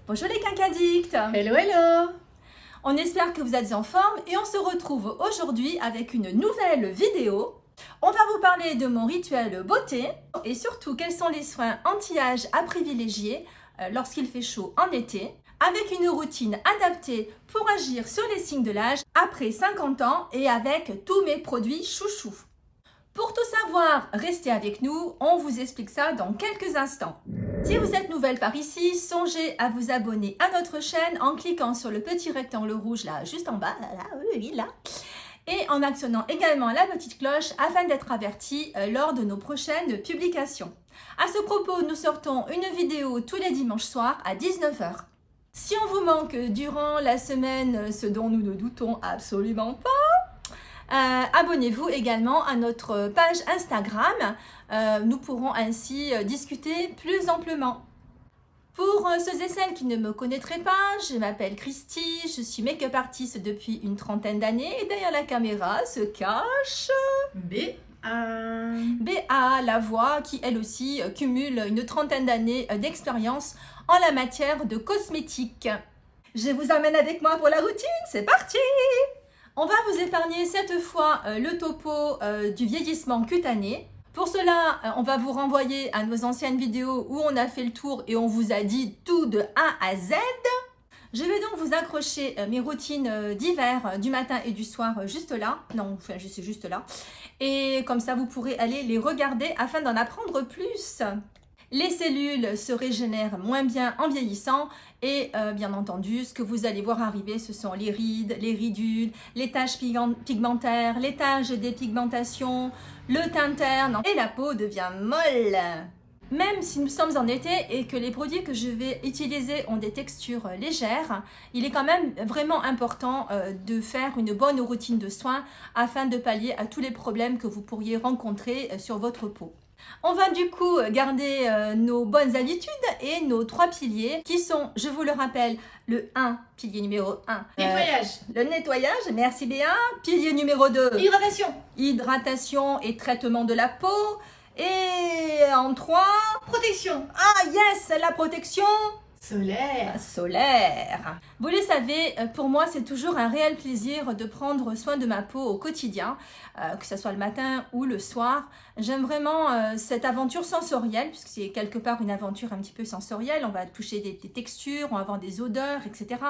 Bonjour les quinquaddicts. Hello, hello. On espère que vous êtes en forme et on se retrouve aujourd'hui avec une nouvelle vidéo. On va vous parler de mon rituel beauté et surtout quels sont les soins anti-âge à privilégier lorsqu'il fait chaud en été, avec une routine adaptée pour agir sur les signes de l'âge après 50 ans et avec tous mes produits chouchous. Pour tout savoir, restez avec nous, on vous explique ça dans quelques instants. Si vous êtes nouvelle par ici, songez à vous abonner à notre chaîne en cliquant sur le petit rectangle rouge là, juste en bas, là, et en actionnant également la petite cloche afin d'être averti lors de nos prochaines publications. À ce propos, nous sortons une vidéo tous les dimanches soirs à 19 h. Si on vous manque durant la semaine, ce dont nous ne doutons absolument pas, abonnez-vous également à notre page Instagram. Nous pourrons ainsi discuter plus amplement. Pour ceux et celles qui ne me connaîtraient pas, je m'appelle Christy, je suis make-up artiste depuis une trentaine d'années et derrière la caméra se cache Béa, la voix qui elle aussi cumule une trentaine d'années d'expérience en la matière de cosmétiques. Je vous emmène avec moi pour la routine, c'est parti! On va vous épargner cette fois le topo du vieillissement cutané. Pour cela, on va vous renvoyer à nos anciennes vidéos où on a fait le tour et on vous a dit tout de A à Z. Je vais donc vous accrocher mes routines d'hiver du matin et du soir juste là. Non, enfin, je suis juste là. Et comme ça, vous pourrez aller les regarder afin d'en apprendre plus. Les cellules se régénèrent moins bien en vieillissant et bien entendu, ce que vous allez voir arriver, ce sont les rides, les ridules, les taches pigmentaires, les taches de dépigmentation, le teint terne et la peau devient molle. Même si nous sommes en été et que les produits que je vais utiliser ont des textures légères, il est quand même vraiment important de faire une bonne routine de soins afin de pallier à tous les problèmes que vous pourriez rencontrer sur votre peau. On va du coup garder nos bonnes habitudes et nos 3 piliers qui sont, je vous le rappelle, le 1, pilier numéro 1. Nettoyage. Le nettoyage, merci Béa. Pilier numéro 2. Hydratation. Hydratation et traitement de la peau. Et en 3. Protection. Ah yes, la protection. Solaire. Vous le savez, pour moi, c'est toujours un réel plaisir de prendre soin de ma peau au quotidien, que ce soit le matin ou le soir. J'aime vraiment cette aventure sensorielle, puisque c'est quelque part une aventure un petit peu sensorielle. On va toucher des textures, on va avoir des odeurs, etc.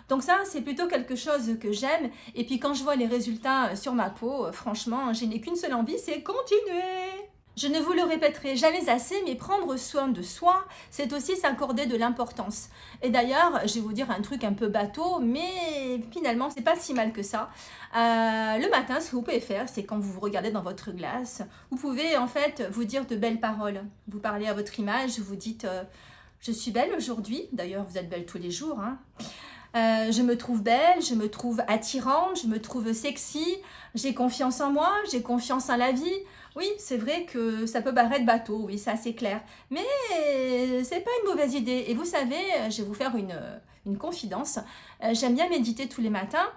Donc ça, c'est plutôt quelque chose que j'aime. Et puis quand je vois les résultats sur ma peau, franchement, je n'ai qu'une seule envie, c'est continuer. Je ne vous le répéterai jamais assez, mais prendre soin de soi, c'est aussi s'accorder de l'importance. Et d'ailleurs, je vais vous dire un truc un peu bateau, mais finalement, c'est pas si mal que ça. Le matin, ce que vous pouvez faire, c'est quand vous vous regardez dans votre glace, vous pouvez en fait vous dire de belles paroles. Vous parlez à votre image, vous dites « Je suis belle aujourd'hui ». D'ailleurs, vous êtes belle tous les jours, hein. Je me trouve belle, je me trouve attirante, je me trouve sexy, j'ai confiance en moi, j'ai confiance en la vie. Oui, c'est vrai que ça peut paraître bateau, oui, ça c'est clair. Mais c'est pas une mauvaise idée. Et vous savez, je vais vous faire une confidence. J'aime bien méditer tous les matins.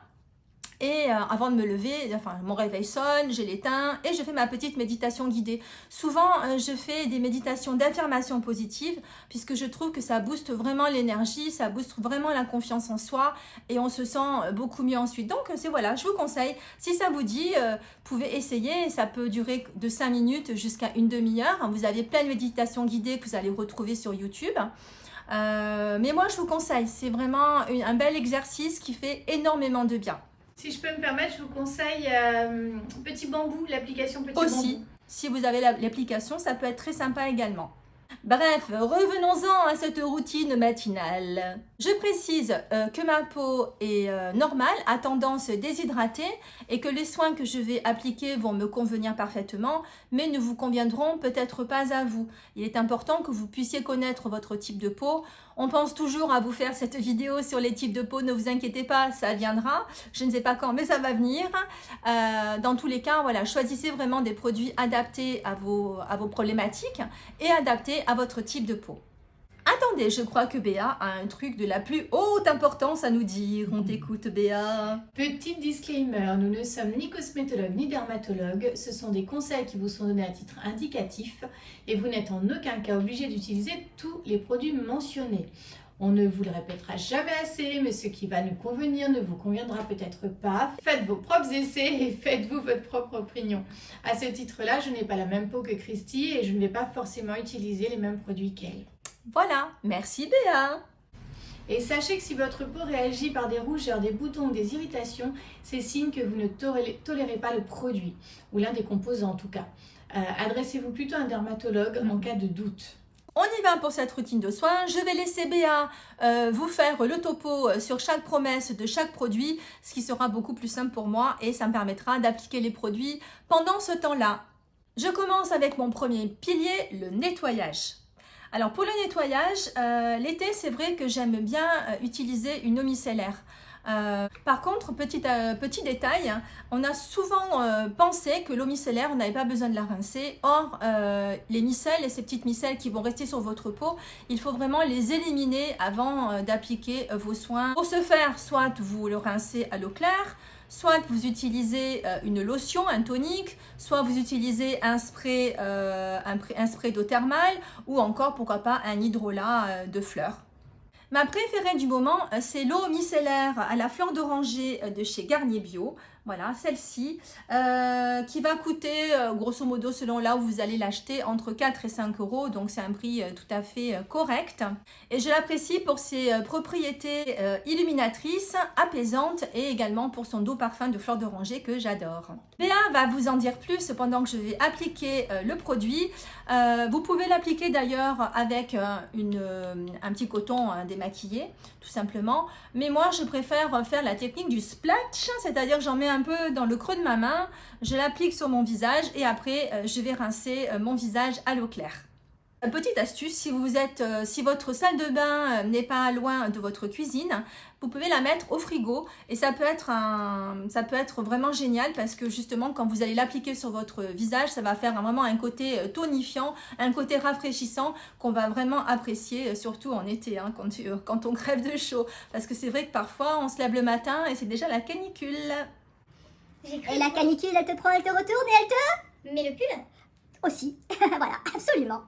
Et avant de me lever, enfin, mon réveil sonne, je l'éteins et je fais ma petite méditation guidée. Souvent, je fais des méditations d'affirmation positive puisque je trouve que ça booste vraiment l'énergie, ça booste vraiment la confiance en soi et on se sent beaucoup mieux ensuite. Donc, c'est voilà, je vous conseille, si ça vous dit, vous pouvez essayer. Ça peut durer de 5 minutes jusqu'à une demi-heure. Vous avez plein de méditations guidées que vous allez retrouver sur YouTube. Mais moi, je vous conseille, c'est vraiment un bel exercice qui fait énormément de bien. Si je peux me permettre, je vous conseille Petit Bambou, l'application Petit Bambou. Aussi, si vous avez l'application, ça peut être très sympa également. Bref, revenons-en à cette routine matinale. Je précise que ma peau est normale, à tendance déshydratée et que les soins que je vais appliquer vont me convenir parfaitement, mais ne vous conviendront peut-être pas à vous. Il est important que vous puissiez connaître votre type de peau. On pense toujours à vous faire cette vidéo sur les types de peau, ne vous inquiétez pas, ça viendra. Je ne sais pas quand, mais ça va venir. Dans tous les cas, voilà, choisissez vraiment des produits adaptés à vos problématiques et adaptés à votre type de peau. Attendez, je crois que Béa a un truc de la plus haute importance à nous dire. On t'écoute, Béa. Petit disclaimer, nous ne sommes ni cosmétologues ni dermatologues. Ce sont des conseils qui vous sont donnés à titre indicatif et vous n'êtes en aucun cas obligé d'utiliser tous les produits mentionnés. On ne vous le répétera jamais assez, mais ce qui va nous convenir ne vous conviendra peut-être pas. Faites vos propres essais et faites-vous votre propre opinion. À ce titre-là, je n'ai pas la même peau que Christy et je ne vais pas forcément utiliser les mêmes produits qu'elle. Voilà, merci Béa. Et sachez que si votre peau réagit par des rougeurs, des boutons ou des irritations, c'est signe que vous ne tolérez pas le produit, ou l'un des composants en tout cas. Adressez-vous plutôt à un dermatologue en cas de doute. On y va pour cette routine de soins. Je vais laisser Béa vous faire le topo sur chaque promesse de chaque produit, ce qui sera beaucoup plus simple pour moi et ça me permettra d'appliquer les produits pendant ce temps-là. Je commence avec mon premier pilier, le nettoyage. Alors pour le nettoyage, l'été c'est vrai que j'aime bien utiliser une eau micellaire. Par contre, petit détail, on a souvent pensé que l'eau micellaire, on n'avait pas besoin de la rincer. Or, les micelles et ces petites micelles qui vont rester sur votre peau, il faut vraiment les éliminer avant d'appliquer vos soins. Pour ce faire, soit vous le rincez à l'eau claire, soit vous utilisez une lotion, un tonique, soit vous utilisez un spray d'eau thermale ou encore, pourquoi pas, un hydrolat de fleurs. Ma préférée du moment, c'est l'eau micellaire à la fleur d'oranger de chez Garnier Bio. Voilà, celle-ci, qui va coûter, grosso modo, selon là où vous allez l'acheter, entre 4 et 5 euros. Donc, c'est un prix tout à fait correct. Et je l'apprécie pour ses propriétés illuminatrices, apaisantes et également pour son doux parfum de fleur d'oranger que j'adore. Béa va vous en dire plus pendant que je vais appliquer le produit. Vous pouvez l'appliquer d'ailleurs avec un petit coton démaquillé, tout simplement. Mais moi, je préfère faire la technique du splash, c'est-à-dire que j'en mets un peu dans le creux de ma main, je l'applique sur mon visage et après, je vais rincer mon visage à l'eau claire. Petite astuce, si votre salle de bain n'est pas loin de votre cuisine, vous pouvez la mettre au frigo et ça peut être vraiment génial parce que justement quand vous allez l'appliquer sur votre visage, ça va faire vraiment un côté tonifiant, un côté rafraîchissant qu'on va vraiment apprécier, surtout en été, hein, quand on crève de chaud. Parce que c'est vrai que parfois on se lève le matin et c'est déjà la canicule. Et la canicule, elle te prend, elle te retourne et elle te... Mais le pull aussi, voilà, absolument.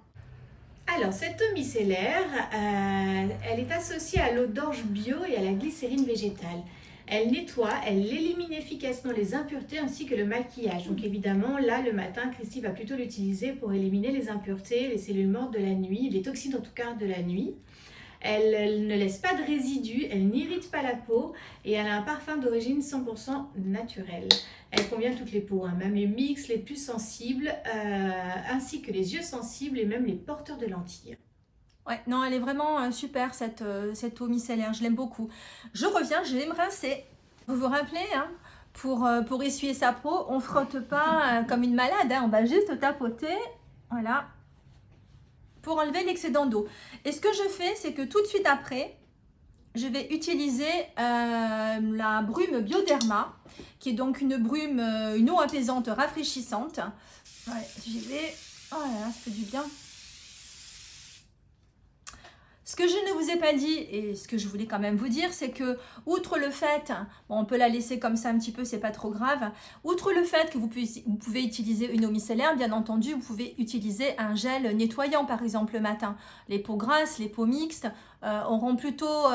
Alors, cette eau micellaire, elle est associée à l'eau d'orge bio et à la glycérine végétale. Elle nettoie, elle élimine efficacement les impuretés ainsi que le maquillage. Donc évidemment, là, le matin, Christy va plutôt l'utiliser pour éliminer les impuretés, les cellules mortes de la nuit, les toxines en tout cas de la nuit. Elle ne laisse pas de résidus, elle n'irrite pas la peau et elle a un parfum d'origine 100% naturel. Elle convient à toutes les peaux, hein, même les mixtes, les plus sensibles, ainsi que les yeux sensibles et même les porteurs de lentilles. Ouais, non, elle est vraiment super cette eau micellaire, je l'aime beaucoup. Je reviens, je vais me rincer. Vous vous rappelez, hein, pour essuyer sa peau, on ne frotte pas comme une malade, hein, on va juste tapoter, voilà, pour enlever l'excédent d'eau. Et ce que je fais, c'est que tout de suite après, je vais utiliser la brume Bioderma, qui est donc une eau apaisante rafraîchissante. Ouais, j'y vais. Oh là là, ça fait du bien. Ce que je ne vous ai pas dit et ce que je voulais quand même vous dire, c'est que outre le fait, bon, on peut la laisser comme ça un petit peu, c'est pas trop grave. Outre le fait que vous pouvez utiliser une eau micellaire, bien entendu, vous pouvez utiliser un gel nettoyant par exemple le matin. Les peaux grasses, les peaux mixtes auront plutôt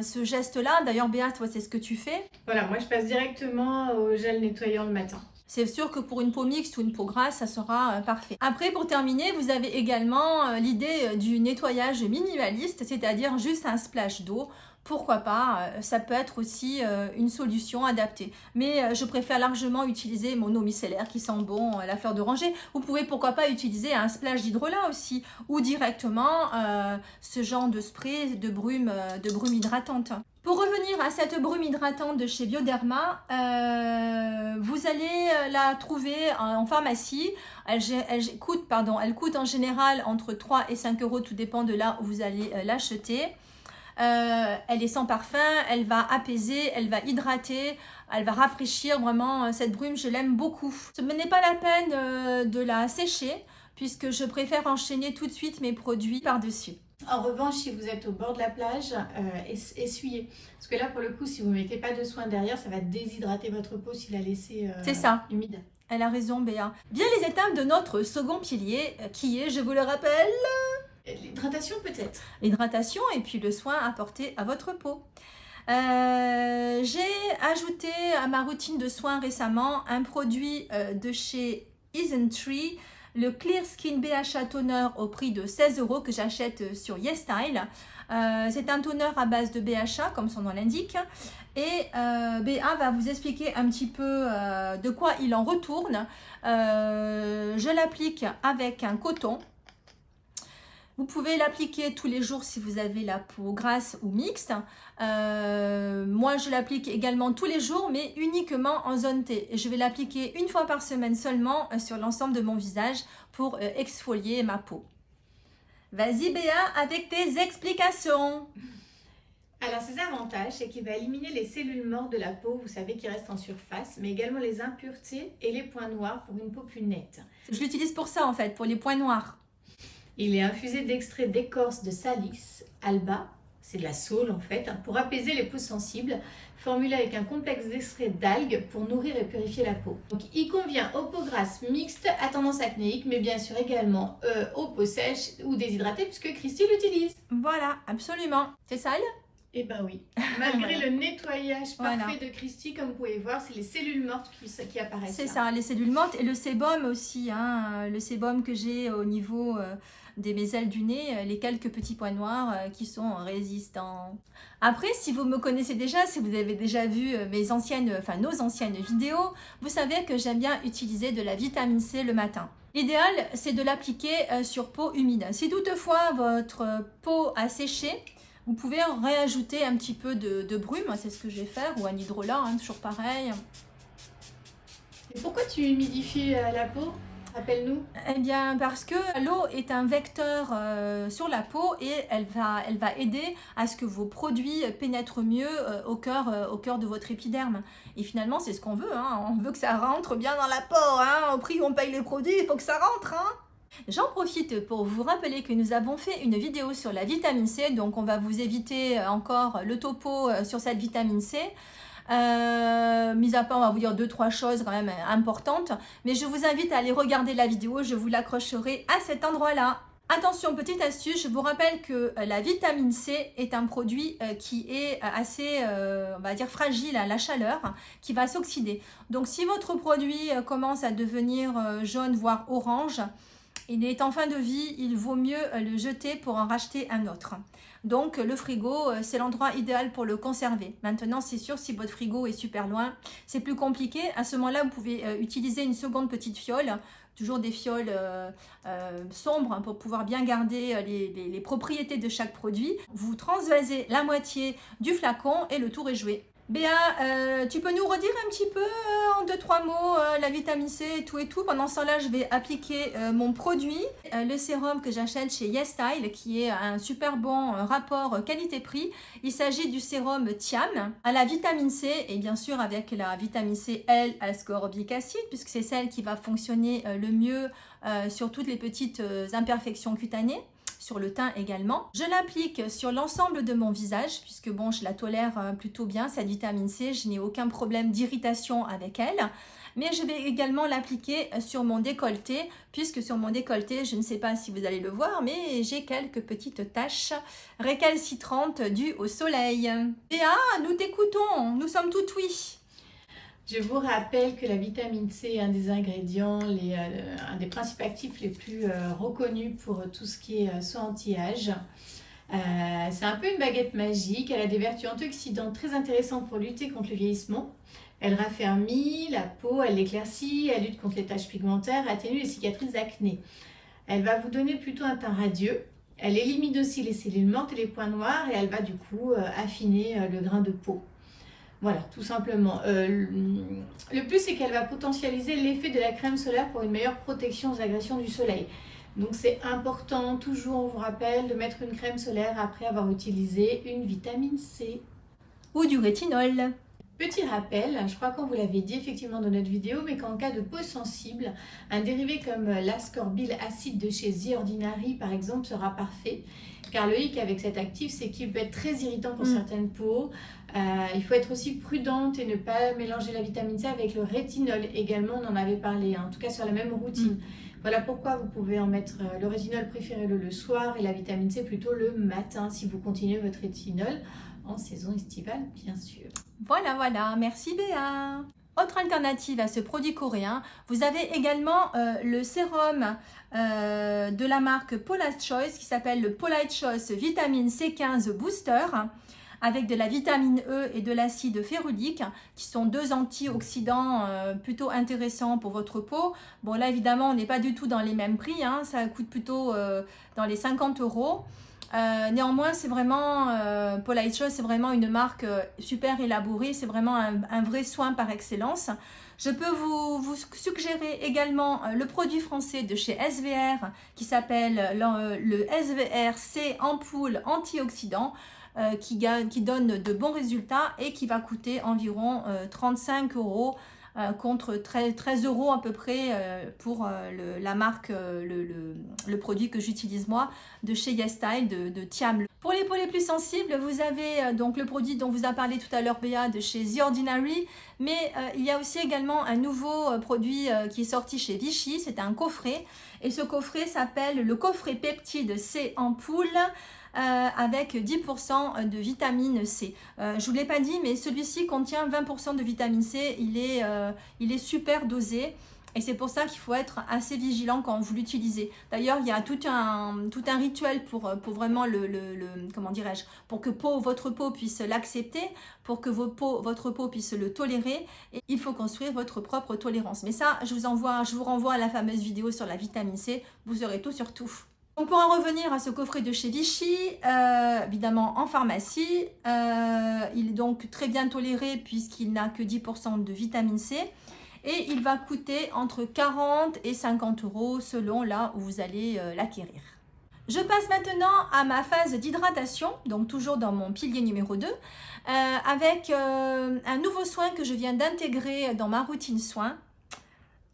ce geste-là. D'ailleurs, Béa, toi, c'est ce que tu fais. Voilà, moi je passe directement au gel nettoyant le matin. C'est sûr que pour une peau mixte ou une peau grasse, ça sera parfait. Après, pour terminer, vous avez également l'idée du nettoyage minimaliste, c'est-à-dire juste un splash d'eau. Pourquoi pas, ça peut être aussi une solution adaptée. Mais je préfère largement utiliser mon eau micellaire qui sent bon la fleur d'oranger. Vous pouvez pourquoi pas utiliser un splash d'hydrolat aussi ou directement ce genre de spray de brume hydratante. Pour revenir à cette brume hydratante de chez Bioderma, vous allez la trouver en pharmacie. Elle coûte en général entre 3 et 5 euros, tout dépend de là où vous allez l'acheter. Elle est sans parfum, elle va apaiser, elle va hydrater, elle va rafraîchir. Vraiment, cette brume, je l'aime beaucoup. Ce n'est pas la peine de la sécher puisque je préfère enchaîner tout de suite mes produits par-dessus. En revanche, si vous êtes au bord de la plage, essuyez. Parce que là, pour le coup, si vous ne mettez pas de soin derrière, ça va déshydrater votre peau si la laissez humide. Elle a raison, Béa. Bien les étapes de notre second pilier, qui est, je vous le rappelle... L'hydratation peut-être. L'hydratation et puis le soin apporté à votre peau. J'ai ajouté à ma routine de soins récemment un produit de chez Isntree, le Clear Skin BHA Toner au prix de 16 € que j'achète sur YesStyle. C'est un toner à base de BHA comme son nom l'indique et BA va vous expliquer un petit peu de quoi il en retourne. Je l'applique avec un coton. Vous pouvez l'appliquer tous les jours si vous avez la peau grasse ou mixte. Moi, je l'applique également tous les jours, mais uniquement en zone T. Je vais l'appliquer une fois par semaine seulement sur l'ensemble de mon visage pour exfolier ma peau. Vas-y Béa, avec tes explications. Alors, ses avantages, c'est qu'il va éliminer les cellules mortes de la peau, vous savez, qui restent en surface, mais également les impuretés et les points noirs pour une peau plus nette. Je l'utilise pour ça en fait, pour les points noirs. Il est infusé d'extrait d'écorce de Salix alba, c'est de la saule en fait, pour apaiser les peaux sensibles, formulé avec un complexe d'extrait d'algues pour nourrir et purifier la peau. Donc il convient aux peaux grasses mixtes à tendance acnéique, mais bien sûr également aux peaux sèches ou déshydratées, puisque Christy l'utilise. Voilà, absolument. C'est sale? Eh ben oui, malgré Voilà. le nettoyage parfait Voilà. de Christy, comme vous pouvez voir, c'est les cellules mortes qui apparaissent. C'est là. ça, les cellules mortes et le sébum aussi, hein, le sébum que j'ai au niveau mes ailes du nez, les quelques petits points noirs qui sont résistants. Après, si vous me connaissez déjà, si vous avez déjà vu nos anciennes vidéos, vous savez que j'aime bien utiliser de la vitamine C le matin. L'idéal, c'est de l'appliquer sur peau humide. Si toutefois votre peau a séché, vous pouvez réajouter un petit peu de brume, c'est ce que je vais faire, ou un hydrolat, hein, toujours pareil. Et pourquoi tu humidifies la peau? Rappelle-nous. Eh bien, parce que l'eau est un vecteur sur la peau et elle va aider à ce que vos produits pénètrent mieux au cœur de votre épiderme. Et finalement, c'est ce qu'on veut, hein. On veut que ça rentre bien dans la peau, hein. Au prix où on paye les produits, il faut que ça rentre, hein. J'en profite pour vous rappeler que nous avons fait une vidéo sur la vitamine C, donc on va vous éviter encore le topo sur cette vitamine C. Mis à part, on va vous dire 2-3 choses quand même importantes, mais je vous invite à aller regarder la vidéo, je vous l'accrocherai à cet endroit-là. Attention, petite astuce, je vous rappelle que la vitamine C est un produit qui est assez, on va dire, fragile à la chaleur, qui va s'oxyder. Donc si votre produit commence à devenir jaune, voire orange, il est en fin de vie, il vaut mieux le jeter pour en racheter un autre. Donc le frigo, c'est l'endroit idéal pour le conserver. Maintenant, c'est sûr, si votre frigo est super loin, c'est plus compliqué. À ce moment-là, vous pouvez utiliser une seconde petite fiole, toujours des fioles sombres, hein, pour pouvoir bien garder les propriétés de chaque produit. Vous transvasez la moitié du flacon et le tour est joué. Béa, tu peux nous redire un petit peu en 2-3 mots la vitamine C et tout. Pendant ce temps-là, je vais appliquer mon produit, le sérum que j'achète chez YesStyle, qui est un super bon rapport qualité-prix. Il s'agit du sérum Thiam à la vitamine C et bien sûr avec la vitamine C L-ascorbic acide, puisque c'est celle qui va fonctionner le mieux sur toutes les petites imperfections cutanées. Sur le teint également. Je l'applique sur l'ensemble de mon visage puisque bon, je la tolère plutôt bien, cette vitamine C, je n'ai aucun problème d'irritation avec elle. Mais je vais également l'appliquer sur mon décolleté puisque sur mon décolleté, je ne sais pas si vous allez le voir, mais j'ai quelques petites taches récalcitrantes dues au soleil. Béa, nous t'écoutons, nous sommes tout oui. Je vous rappelle que la vitamine C est un des ingrédients, un des principes actifs les plus reconnus pour tout ce qui est soin anti-âge. C'est un peu une baguette magique, elle a des vertus antioxydantes très intéressantes pour lutter contre le vieillissement. Elle raffermit la peau, elle l'éclaircit, elle lutte contre les taches pigmentaires, atténue les cicatrices d'acné. Elle va vous donner plutôt un teint radieux. Elle élimine aussi les cellules mortes et les points noirs et elle va du coup affiner le grain de peau. Voilà, tout simplement. Le plus, c'est qu'elle va potentialiser l'effet de la crème solaire pour une meilleure protection aux agressions du soleil. Donc, c'est important, toujours, on vous rappelle, de mettre une crème solaire après avoir utilisé une vitamine C. Ou du rétinol. Petit rappel, je crois qu'on vous l'avait dit effectivement dans notre vidéo, mais qu'en cas de peau sensible, un dérivé comme l'ascorbyl acide de chez The Ordinary, par exemple, sera parfait. Car le hic avec cet actif, c'est qu'il peut être très irritant pour certaines peaux. Il faut être aussi prudente et ne pas mélanger la vitamine C avec le rétinol. Également, on en avait parlé, hein, en tout cas sur la même routine. Voilà pourquoi vous pouvez en mettre le rétinol, préférez-le le soir et la vitamine C plutôt le matin si vous continuez votre rétinol en saison estivale, bien sûr. Voilà, voilà. Merci Béa. Autre alternative à ce produit coréen, vous avez également le sérum de la marque Paula's Choice qui s'appelle le Paula's Choice Vitamine C15 Booster avec de la vitamine E et de l'acide férulique qui sont deux antioxydants plutôt intéressants pour votre peau. Bon là évidemment on n'est pas du tout dans les mêmes prix, hein, ça coûte plutôt dans les 50 €. Néanmoins, c'est vraiment Paula's Choice, c'est vraiment une marque super élaborée, c'est vraiment un vrai soin par excellence. Je peux vous suggérer également le produit français de chez SVR qui s'appelle le SVR C ampoule antioxydant qui donne de bons résultats et qui va coûter environ 35 € contre 13 € à peu près pour la marque, le produit que j'utilise moi de chez YesStyle de Thiam. Pour les peaux les plus sensibles, vous avez donc le produit dont vous a parlé tout à l'heure Béa de chez The Ordinary, mais il y a aussi également un nouveau produit qui est sorti chez Vichy, c'est un coffret et ce coffret s'appelle le coffret peptide C ampoule avec 10% de vitamine C. Je ne vous l'ai pas dit, mais celui-ci contient 20% de vitamine C. Il est super dosé. Et c'est pour ça qu'il faut être assez vigilant quand vous l'utilisez. D'ailleurs, il y a tout un rituel pour vraiment comment dirais-je, pour que votre peau puisse l'accepter, pour que votre peau puisse le tolérer. Et il faut construire votre propre tolérance. Mais ça, je vous renvoie à la fameuse vidéo sur la vitamine C. Vous aurez tout sur tout. Donc pour en revenir à ce coffret de chez Vichy, évidemment en pharmacie, il est donc très bien toléré puisqu'il n'a que 10% de vitamine C et il va coûter entre 40 et 50 € selon là où vous allez l'acquérir. Je passe maintenant à ma phase d'hydratation, donc toujours dans mon pilier numéro 2, avec un nouveau soin que je viens d'intégrer dans ma routine soin.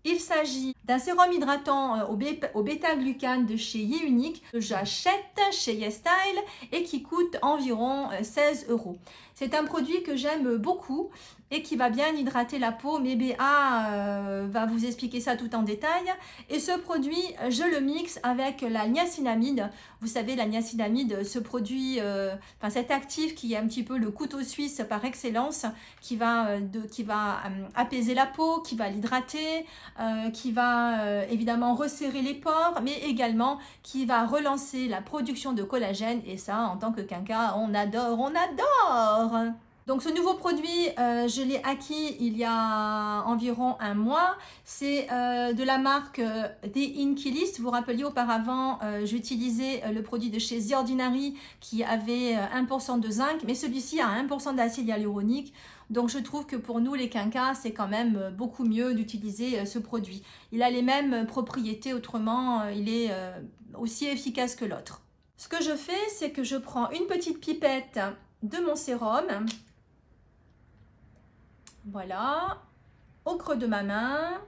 Il s'agit d'un sérum hydratant au bêta-glucane de chez YesUnique que j'achète chez YesStyle et qui coûte environ 16 €. C'est un produit que j'aime beaucoup et qui va bien hydrater la peau, mais Béa va vous expliquer ça tout en détail. Et ce produit, je le mixe avec la niacinamide. Vous savez, la niacinamide, ce produit, cet actif qui est un petit peu le couteau suisse par excellence, qui va apaiser la peau, qui va l'hydrater, qui va évidemment resserrer les pores, mais également qui va relancer la production de collagène. Et ça, en tant que quinca, on adore, on adore! Donc ce nouveau produit, je l'ai acquis il y a environ un mois. C'est de la marque The Inkey List. Vous vous rappeliez auparavant, j'utilisais le produit de chez The Ordinary qui avait 1% de zinc, mais celui-ci a 1% d'acide hyaluronique. Donc je trouve que pour nous les quinquas, c'est quand même beaucoup mieux d'utiliser ce produit. Il a les mêmes propriétés, autrement il est aussi efficace que l'autre. Ce que je fais, c'est que je prends une petite pipette de mon sérum. Voilà, au creux de ma main.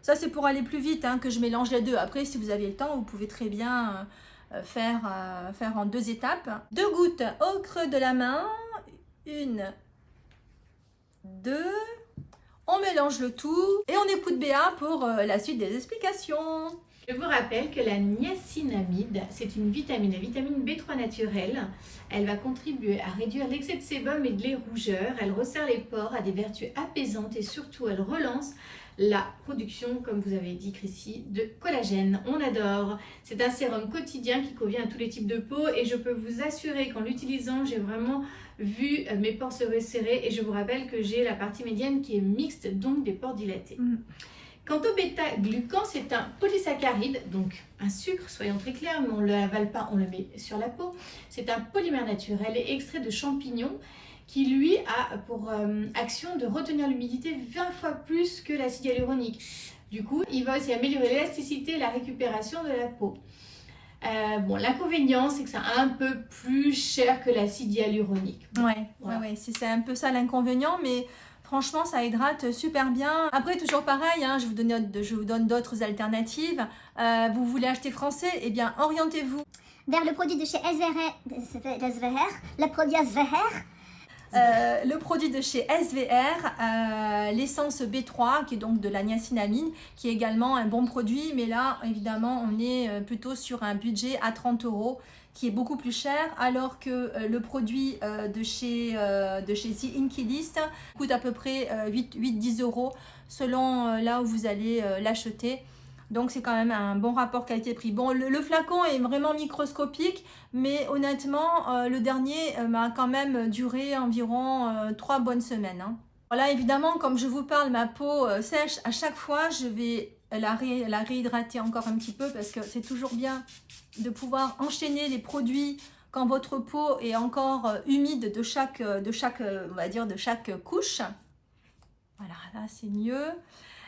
Ça, c'est pour aller plus vite hein, que je mélange les deux. Après, si vous avez le temps, vous pouvez très bien faire en 2 étapes. 2 gouttes au creux de la main. 1, 2. On mélange le tout et on écoute Béa pour la suite des explications. Je vous rappelle que la niacinamide, c'est une vitamine, la vitamine B3 naturelle. Elle va contribuer à réduire l'excès de sébum et de les rougeurs. Elle resserre les pores, a des vertus apaisantes et surtout elle relance la production, comme vous avez dit Chrissy, de collagène. On adore. C'est un sérum quotidien qui convient à tous les types de peau et je peux vous assurer qu'en l'utilisant, j'ai vraiment vu mes pores se resserrer et je vous rappelle que j'ai la partie médiane qui est mixte, donc des pores dilatés. Quant au bêta-glucan, c'est un polysaccharide, donc un sucre, soyons très clairs, mais on ne l'avale pas, on le met sur la peau. C'est un polymère naturel et extrait de champignons qui, lui, a pour action de retenir l'humidité 20 fois plus que l'acide hyaluronique. Du coup, il va aussi améliorer l'élasticité et la récupération de la peau. L'inconvénient, c'est que c'est un peu plus cher que l'acide hyaluronique. Ouais, c'est un peu ça l'inconvénient, mais... Franchement, ça hydrate super bien. Après, toujours pareil, hein, je vous donne d'autres alternatives. Vous voulez acheter français? Eh bien, orientez-vous vers le produit de chez SVR, le produit SVR. le produit de chez SVR, l'essence B3, qui est donc de la niacinamide, qui est également un bon produit. Mais là, évidemment, on est plutôt sur un budget à 30 €, qui est beaucoup plus cher, alors que le produit de chez The Inkey List coûte à peu près 8-10 € selon là où vous allez l'acheter. Donc c'est quand même un bon rapport qualité-prix. Bon, le flacon est vraiment microscopique, mais honnêtement, le dernier m'a quand même duré environ 3 bonnes semaines. Hein. Voilà, évidemment, comme je vous parle, ma peau sèche, à chaque fois, je vais la réhydrater encore un petit peu, parce que c'est toujours bien de pouvoir enchaîner les produits quand votre peau est encore humide de chaque on va dire, de chaque couche. Voilà, là c'est mieux.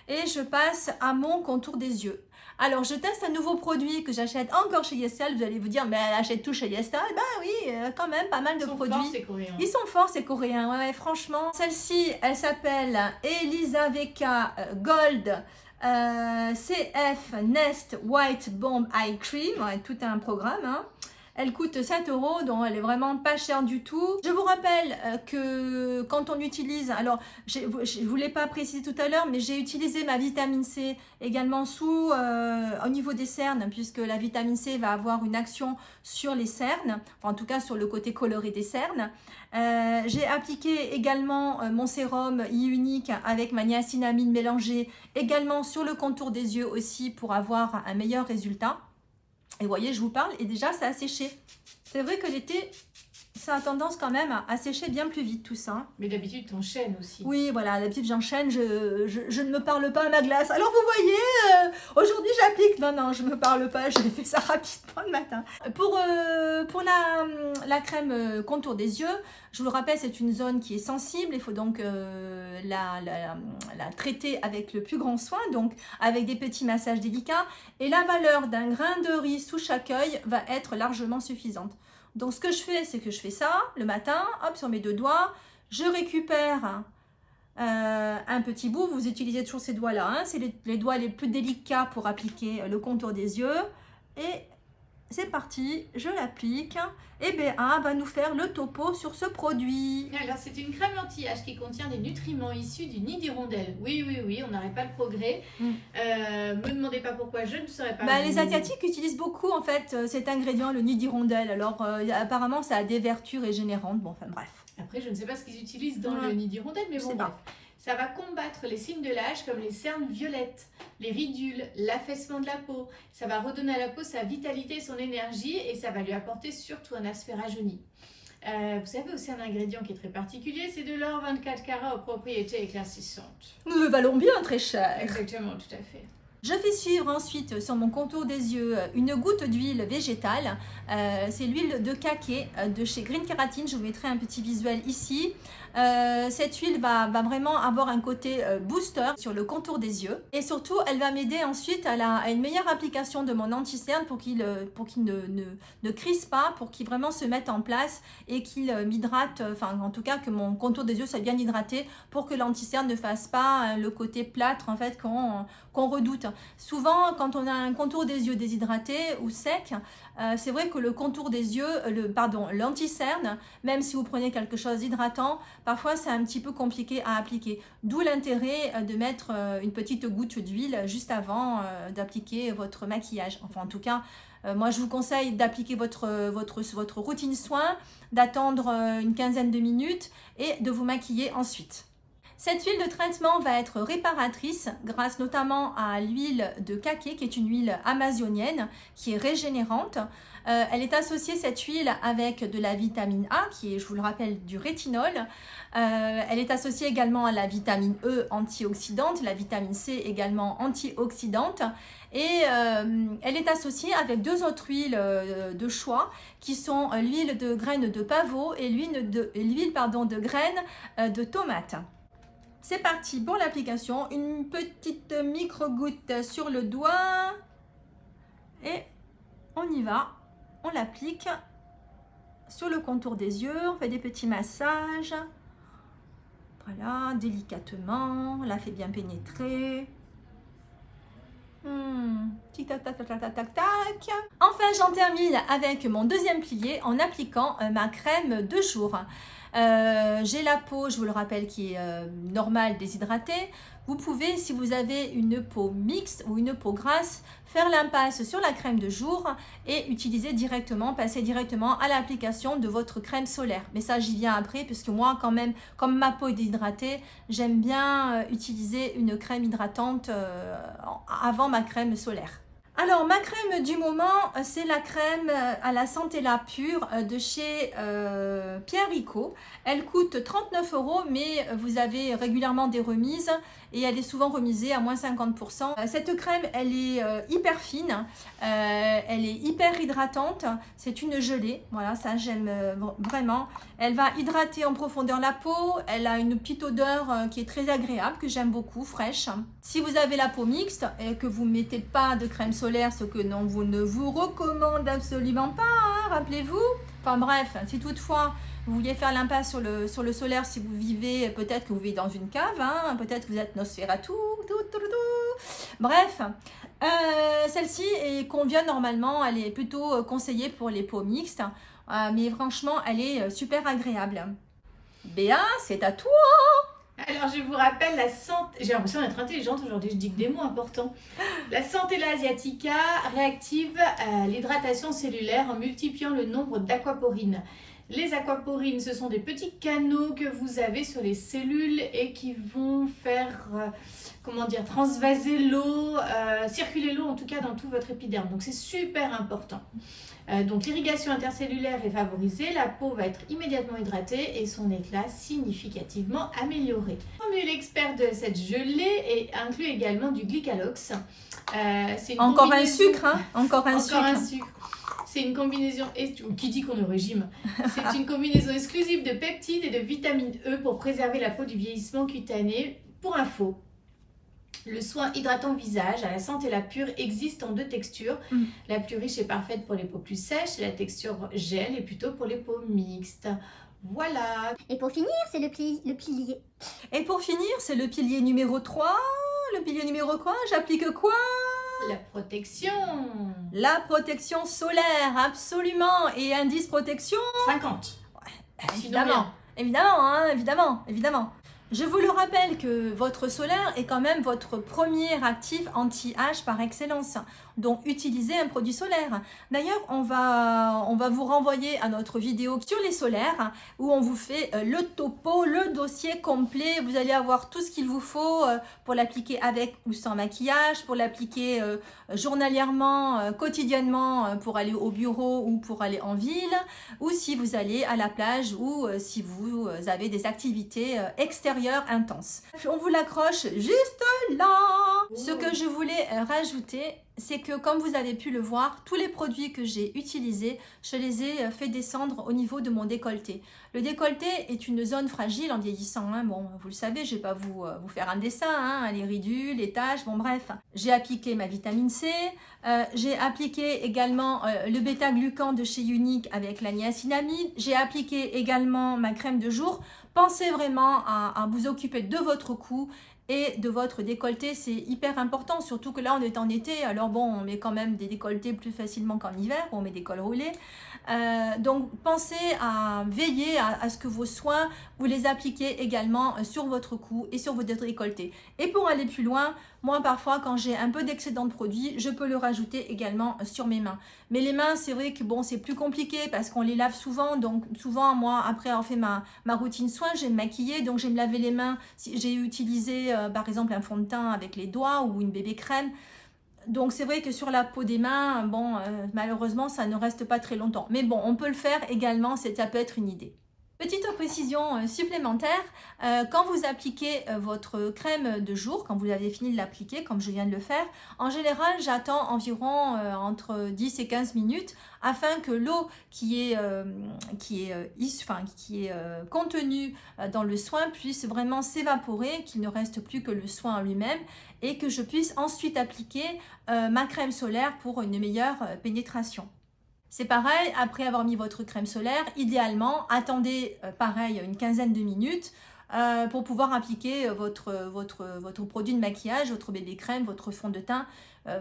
Et je passe à mon contour des yeux. Alors, je teste un nouveau produit que j'achète encore chez Yesel. Vous allez vous dire, mais elle achète tout chez Yesel. Ben oui, quand même, pas mal de produits. Ils sont forts, ces Coréens. Ils sont forts, ces Coréens. Ouais, franchement. Celle-ci, elle s'appelle Elisa Veka Gold CF Nest White Bomb Eye Cream. Ouais, tout un programme, hein. Elle coûte 7 €, donc elle est vraiment pas chère du tout. Je vous rappelle que quand on utilise, alors je ne vous l'ai pas précisé tout à l'heure, mais j'ai utilisé ma vitamine C également au niveau des cernes, puisque la vitamine C va avoir une action sur les cernes, enfin, en tout cas sur le côté coloré des cernes. J'ai appliqué également mon sérum e-unique avec ma niacinamide mélangée, également sur le contour des yeux aussi, pour avoir un meilleur résultat. Et vous voyez, je vous parle et déjà ça a séché. C'est vrai que l'été, ça a tendance quand même à sécher bien plus vite tout ça. Mais d'habitude, tu enchaînes aussi. Oui, voilà, d'habitude j'enchaîne, je ne me parle pas à ma glace. Alors vous voyez, aujourd'hui j'applique. Non, je ne me parle pas, je fais ça rapidement le matin. Pour la crème contour des yeux, je vous le rappelle, c'est une zone qui est sensible. Il faut donc la traiter avec le plus grand soin, donc avec des petits massages délicats. Et la valeur d'un grain de riz sous chaque œil va être largement suffisante. Donc ce que je fais, c'est que je fais ça le matin, hop, sur mes 2 doigts. Je récupère un petit bout. Vous utilisez toujours ces doigts-là, hein, c'est les doigts les plus délicats pour appliquer le contour des yeux. Et c'est parti, je l'applique. Et BA va nous faire le topo sur ce produit. Alors, c'est une crème anti-âge qui contient des nutriments issus du nid d'hirondelle. Oui, on n'arrête pas le progrès. Me demandez pas pourquoi, je ne saurais pas. Les Asiatiques utilisent beaucoup en fait cet ingrédient, le nid d'hirondelle. Alors, apparemment, ça a des vertus régénérantes. Bon, enfin bref. Après, je ne sais pas ce qu'ils utilisent dans le nid d'hirondelle, mais bon, bref. Ça va combattre les signes de l'âge comme les cernes violettes, les ridules, l'affaissement de la peau. Ça va redonner à la peau sa vitalité et son énergie et ça va lui apporter surtout un aspect rajeuni. Vous savez aussi un ingrédient qui est très particulier, c'est de l'or 24 carats aux propriétés éclaircissantes. Nous le valons bien très cher. Exactement, tout à fait. Je fais suivre ensuite sur mon contour des yeux une goutte d'huile végétale. C'est l'huile de kake de chez Green Keratine. Je vous mettrai un petit visuel ici. Cette huile va vraiment avoir un côté booster sur le contour des yeux. Et surtout, elle va m'aider ensuite à une meilleure application de mon anti-cerne pour qu'il ne crisse pas, pour qu'il vraiment se mette en place et qu'il m'hydrate, enfin en tout cas que mon contour des yeux soit bien hydraté pour que l'anti-cerne ne fasse pas le côté plâtre en fait qu'on redoute. Souvent, quand on a un contour des yeux déshydraté ou sec, c'est vrai que le contour des yeux, l'anti-cerne, même si vous prenez quelque chose d'hydratant, parfois c'est un petit peu compliqué à appliquer. D'où l'intérêt de mettre une petite goutte d'huile juste avant d'appliquer votre maquillage. Enfin, en tout cas, moi je vous conseille d'appliquer votre routine soin, d'attendre une quinzaine de minutes et de vous maquiller ensuite. Cette huile de traitement va être réparatrice grâce notamment à l'huile de kake qui est une huile amazonienne qui est régénérante. Elle est associée, cette huile, avec de la vitamine A qui est, je vous le rappelle, du rétinol. Elle est associée également à la vitamine E antioxydante, la vitamine C également antioxydante. Et elle est associée avec 2 autres huiles de choix qui sont l'huile de graines de pavot et l'huile de graines de tomate. C'est parti pour l'application, une petite micro-goutte sur le doigt et on y va, on l'applique sur le contour des yeux, on fait des petits massages, voilà, délicatement, on la fait bien pénétrer. Tic tac tac tac tac tac tac. Enfin, j'en termine avec mon deuxième pilier en appliquant ma crème de jour. J'ai la peau, je vous le rappelle, qui est normale, déshydratée. Vous pouvez, si vous avez une peau mixte ou une peau grasse, faire l'impasse sur la crème de jour et utiliser directement, passer directement à l'application de votre crème solaire. Mais ça, j'y viens après, puisque moi, quand même, comme ma peau est déshydratée, j'aime bien utiliser une crème hydratante avant ma crème solaire. Alors, ma crème du moment, c'est la crème à la Centella Pure de chez Pierre Rico. Elle coûte 39 €, mais vous avez régulièrement des remises et elle est souvent remisée à moins 50%. Cette crème, elle est hyper fine, elle est hyper hydratante. C'est une gelée, voilà, ça j'aime vraiment. Elle va hydrater en profondeur la peau, elle a une petite odeur qui est très agréable, que j'aime beaucoup, fraîche. Si vous avez la peau mixte et que vous ne mettez pas de crème solaire, ce que non, vous ne vous recommande absolument pas, hein, rappelez-vous. Enfin bref, si toutefois vous vouliez faire l'impasse sur le solaire, si vous vivez, peut-être que vous vivez dans une cave, hein, peut-être que vous êtes Nosferatu, bref, celle-ci convient normalement, elle est plutôt conseillée pour les peaux mixtes, mais franchement, elle est super agréable. Béa, c'est à toi! Alors, je vous rappelle la santé. J'ai l'impression d'être intelligente aujourd'hui, je dis que des mots importants. La Centella asiatica réactive l'hydratation cellulaire en multipliant le nombre d'aquaporines. Les aquaporines, ce sont des petits canaux que vous avez sur les cellules et qui vont faire, transvaser l'eau, circuler l'eau en tout cas dans tout votre épiderme. Donc, c'est super important. Donc l'irrigation intercellulaire est favorisée, la peau va être immédiatement hydratée et son éclat significativement amélioré. La formule expert de cette gelée inclut également du glycalox. Encore un sucre, hein? Encore un sucre. C'est une combinaison, qui dit qu'on est au régime, c'est une combinaison exclusive de peptides et de vitamine E pour préserver la peau du vieillissement cutané. Pour info, le soin hydratant visage à la Centella Pure existe en 2 textures. La plus riche est parfaite pour les peaux plus sèches et la texture gel est plutôt pour les peaux mixtes. Voilà. Et pour finir, c'est le pilier. Et pour finir, c'est le pilier numéro 3. Le pilier numéro quoi? J'applique quoi? La protection. La protection solaire, absolument. Et indice protection 50. Évidemment, évidemment. Je vous le rappelle que votre solaire est quand même votre premier actif anti-âge par excellence. Donc, utilisez un produit solaire. D'ailleurs, on va vous renvoyer à notre vidéo sur les solaires où on vous fait le topo, le dossier complet. Vous allez avoir tout ce qu'il vous faut pour l'appliquer avec ou sans maquillage, pour l'appliquer journalièrement, quotidiennement pour aller au bureau ou pour aller en ville, ou si vous allez à la plage ou si vous avez des activités extérieures intenses. On vous l'accroche juste là. Ce que je voulais rajouter, c'est que comme vous avez pu le voir, tous les produits que j'ai utilisés, je les ai fait descendre au niveau de mon décolleté. Le décolleté est une zone fragile en vieillissant, hein. Bon, vous le savez, je ne vais pas vous faire un dessin, hein, les ridules, les taches, bon bref. J'ai appliqué ma vitamine C, j'ai appliqué également le bêta-glucan de chez Unique avec la niacinamide, j'ai appliqué également ma crème de jour. Pensez vraiment à vous occuper de votre cou et de votre décolleté, c'est hyper important, surtout que là on est en été, alors bon, on met quand même des décolletés plus facilement qu'en hiver, on met des cols roulés. Donc pensez à veiller à ce que vos soins, vous les appliquez également sur votre cou et sur votre décolleté. Et pour aller plus loin, moi parfois quand j'ai un peu d'excédent de produit, je peux le rajouter également sur mes mains. Mais les mains, c'est vrai que bon, c'est plus compliqué parce qu'on les lave souvent, donc souvent moi après avoir fait ma routine soin, je vais me maquiller, donc je vais me laver les mains. Si j'ai utilisé par exemple un fond de teint avec les doigts ou une bébé crème. Donc c'est vrai que sur la peau des mains, bon, malheureusement, ça ne reste pas très longtemps. Mais bon, on peut le faire également, ça peut être une idée. Petite précision supplémentaire, quand vous appliquez votre crème de jour, quand vous avez fini de l'appliquer, comme je viens de le faire, en général, j'attends environ entre 10 et 15 minutes afin que l'eau qui est contenue dans le soin puisse vraiment s'évaporer, qu'il ne reste plus que le soin en lui-même et que je puisse ensuite appliquer ma crème solaire pour une meilleure pénétration. C'est pareil, après avoir mis votre crème solaire, idéalement, attendez pareil une quinzaine de minutes pour pouvoir appliquer votre produit de maquillage, votre bébé crème, votre fond de teint.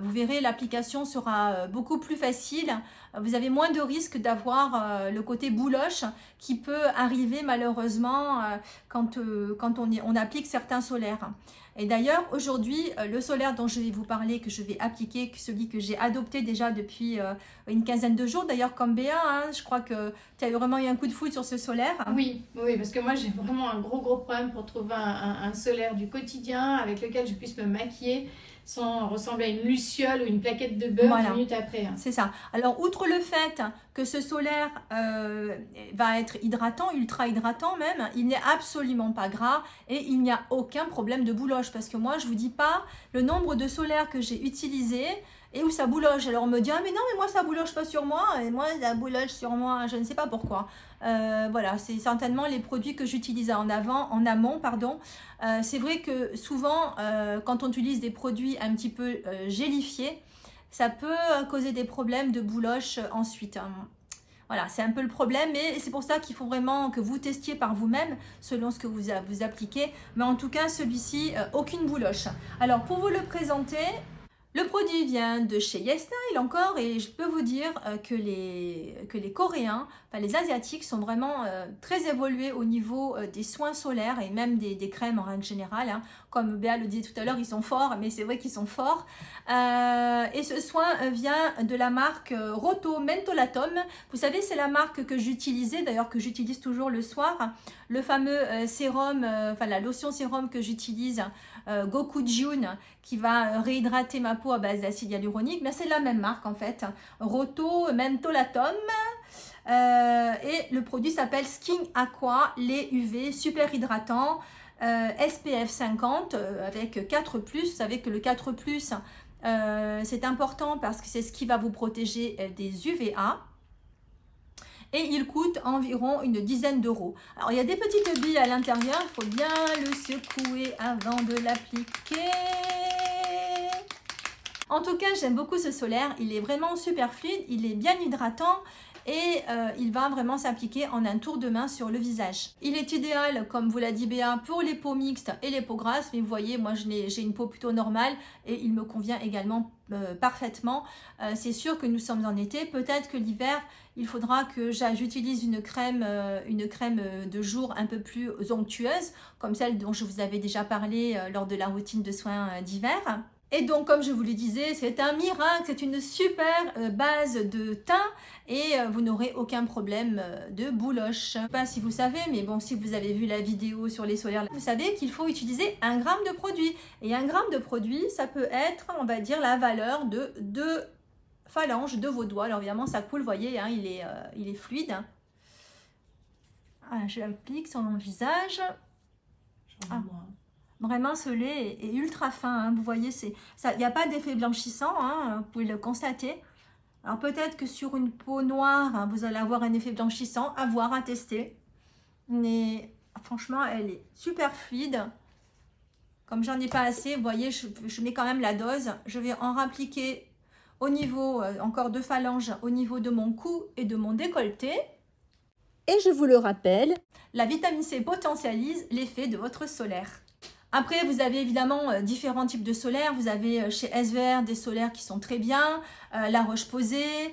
vous verrez, l'application sera beaucoup plus facile. Vous avez moins de risques d'avoir le côté bouloche qui peut arriver malheureusement quand on applique certains solaires. Et d'ailleurs, aujourd'hui, le solaire dont je vais vous parler, que je vais appliquer, celui que j'ai adopté déjà depuis une quinzaine de jours, d'ailleurs comme Béa, hein, je crois que tu as vraiment eu un coup de foudre sur ce solaire. Oui, parce que moi j'ai vraiment un gros problème pour trouver un solaire du quotidien avec lequel je puisse me maquiller sans ressembler à une luciole ou une plaquette de beurre 10 minutes après. C'est ça. Alors, outre le fait que ce solaire va être hydratant, ultra hydratant même, il n'est absolument pas gras et il n'y a aucun problème de bouloche. Parce que moi, je ne vous dis pas le nombre de solaires que j'ai utilisés et où ça bouloche. Alors on me dit, ah mais non, mais moi ça bouloche pas sur moi, et moi ça bouloche sur moi, je ne sais pas pourquoi. Voilà, c'est certainement les produits que j'utilise en amont. C'est vrai que souvent, quand on utilise des produits un petit peu gélifiés, ça peut causer des problèmes de bouloche ensuite. Voilà, c'est un peu le problème, mais c'est pour ça qu'il faut vraiment que vous testiez par vous-même selon ce que vous appliquez. Mais en tout cas, celui-ci, aucune bouloche. Alors, pour vous le présenter, le produit vient de chez YesStyle encore, et je peux vous dire que les Coréens, enfin les Asiatiques, sont vraiment très évolués au niveau des soins solaires et même des crèmes en règle générale. Hein. Comme Béa le disait tout à l'heure, ils sont forts, mais c'est vrai qu'ils sont forts. Et ce soin vient de la marque Roto Mentolatum. Vous savez, c'est la marque que j'utilisais, d'ailleurs que j'utilise toujours le soir. Le fameux sérum, la lotion sérum que j'utilise, Gokujun, qui va réhydrater ma peau à base d'acide hyaluronique. Mais c'est la même marque en fait, Roto Mentolatum. Et le produit s'appelle Skin Aqua lait UV super hydratant, SPF 50 avec 4+. Vous savez que le 4+, c'est important parce que c'est ce qui va vous protéger des UVA. Et il coûte environ une dizaine d'euros. Alors, il y a des petites billes à l'intérieur. Il faut bien le secouer avant de l'appliquer. En tout cas, j'aime beaucoup ce solaire. Il est vraiment super fluide. Il est bien hydratant. Et il va vraiment s'appliquer en un tour de main sur le visage. Il est idéal, comme vous l'a dit Béa, pour les peaux mixtes et les peaux grasses. Mais vous voyez, moi j'ai une peau plutôt normale et il me convient également parfaitement. C'est sûr que nous sommes en été. Peut-être que l'hiver, il faudra que j'utilise une crème de jour un peu plus onctueuse, comme celle dont je vous avais déjà parlé lors de la routine de soins d'hiver. Et donc, comme je vous le disais, c'est un miracle, c'est une super base de teint et vous n'aurez aucun problème de bouloche. Je ne sais pas si vous savez, mais bon, si vous avez vu la vidéo sur les solaires, vous savez qu'il faut utiliser 1 gramme de produit. Et 1 gramme de produit, ça peut être, on va dire, la valeur de 2 phalanges de vos doigts. Alors évidemment, ça coule, vous voyez, hein, il est fluide. Voilà, je l'applique sur mon visage. Vraiment, ce lait est ultra fin, hein. Vous voyez, il n'y a pas d'effet blanchissant, hein, vous pouvez le constater. Alors peut-être que sur une peau noire, hein, vous allez avoir un effet blanchissant, à voir, à tester. Mais franchement, elle est super fluide. Comme j'en ai pas assez, vous voyez, je mets quand même la dose. Je vais en rappliquer au niveau, encore 2 phalanges, au niveau de mon cou et de mon décolleté. Et je vous le rappelle, la vitamine C potentialise l'effet de votre solaire. Après, vous avez évidemment différents types de solaires. Vous avez chez SVR des solaires qui sont très bien, La Roche-Posay,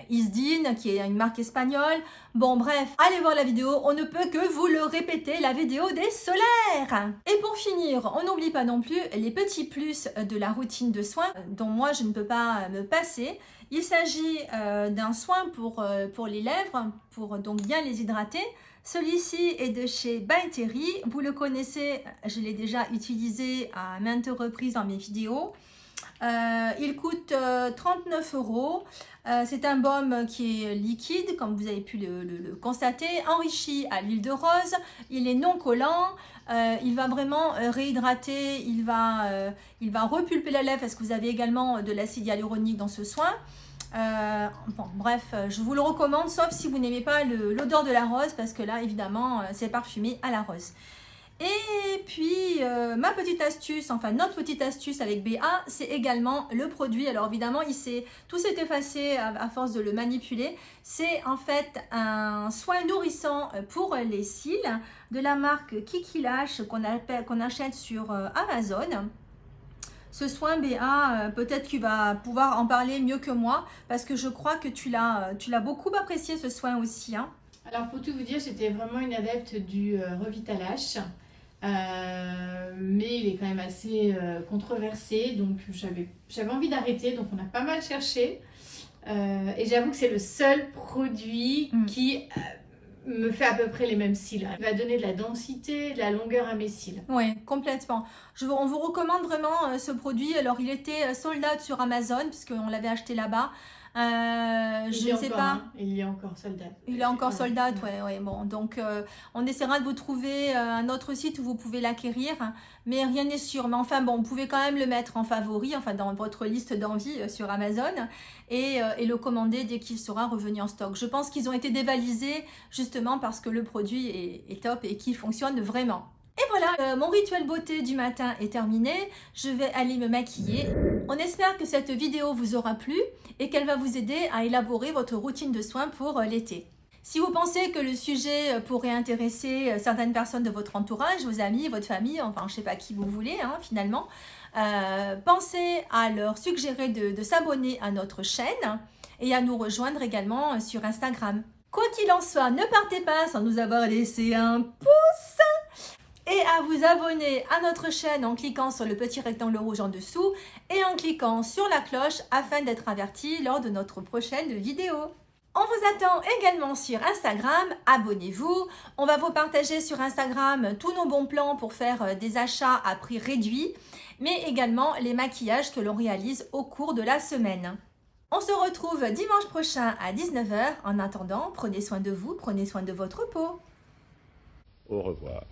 Isdin, qui est une marque espagnole. Bon, bref, allez voir la vidéo. On ne peut que vous le répéter, la vidéo des solaires. Et pour finir, on n'oublie pas non plus les petits plus de la routine de soins dont moi, je ne peux pas me passer. Il s'agit d'un soin pour les lèvres, pour donc bien les hydrater. Celui-ci est de chez By Terry. Vous le connaissez, je l'ai déjà utilisé à maintes reprises dans mes vidéos. Il coûte 39 €. C'est un baume qui est liquide, comme vous avez pu le constater, enrichi à l'huile de rose. Il est non collant. Il va vraiment réhydrater, il va repulper la lèvre parce que vous avez également de l'acide hyaluronique dans ce soin. Bon, bref, je vous le recommande, sauf si vous n'aimez pas l'odeur de la rose, parce que là, évidemment, c'est parfumé à la rose. Et puis, ma petite astuce, enfin notre petite astuce avec BA, c'est également le produit. Alors évidemment, tout s'est effacé à force de le manipuler. C'est en fait un soin nourrissant pour les cils de la marque Kiki Lash qu'on achète sur Amazon. Ce soin Béa, peut-être tu vas pouvoir en parler mieux que moi parce que je crois que tu l'as beaucoup apprécié ce soin aussi. Hein. Alors pour tout vous dire, j'étais vraiment une adepte du Revitalash. Mais il est quand même assez controversé, donc j'avais envie d'arrêter, donc on a pas mal cherché. Et j'avoue que c'est le seul produit qui me fait à peu près les mêmes cils. Il va donner de la densité, de la longueur à mes cils. Oui, complètement. On vous recommande vraiment ce produit. Alors, il était sold out sur Amazon, puisqu'on l'avait acheté là-bas. Je ne sais pas. Hein, il y a encore sold out. Il est encore sold out, ouais. Bon, donc, on essaiera de vous trouver un autre site où vous pouvez l'acquérir. Mais rien n'est sûr. Mais enfin, bon, vous pouvez quand même le mettre en favori, enfin, dans votre liste d'envie sur Amazon et le commander dès qu'il sera revenu en stock. Je pense qu'ils ont été dévalisés justement parce que le produit est top et qu'il fonctionne vraiment. Et voilà, mon rituel beauté du matin est terminé. Je vais aller me maquiller. On espère que cette vidéo vous aura plu et qu'elle va vous aider à élaborer votre routine de soins pour l'été. Si vous pensez que le sujet pourrait intéresser certaines personnes de votre entourage, vos amis, votre famille, enfin je ne sais pas qui vous voulez finalement, pensez à leur suggérer de s'abonner à notre chaîne et à nous rejoindre également sur Instagram. Quoi qu'il en soit, ne partez pas sans nous avoir laissé un pouce et à vous abonner à notre chaîne en cliquant sur le petit rectangle rouge en dessous et en cliquant sur la cloche afin d'être averti lors de notre prochaine vidéo. On vous attend également sur Instagram, abonnez-vous. On va vous partager sur Instagram tous nos bons plans pour faire des achats à prix réduit, mais également les maquillages que l'on réalise au cours de la semaine. On se retrouve dimanche prochain à 19 h. En attendant, prenez soin de vous, prenez soin de votre peau. Au revoir.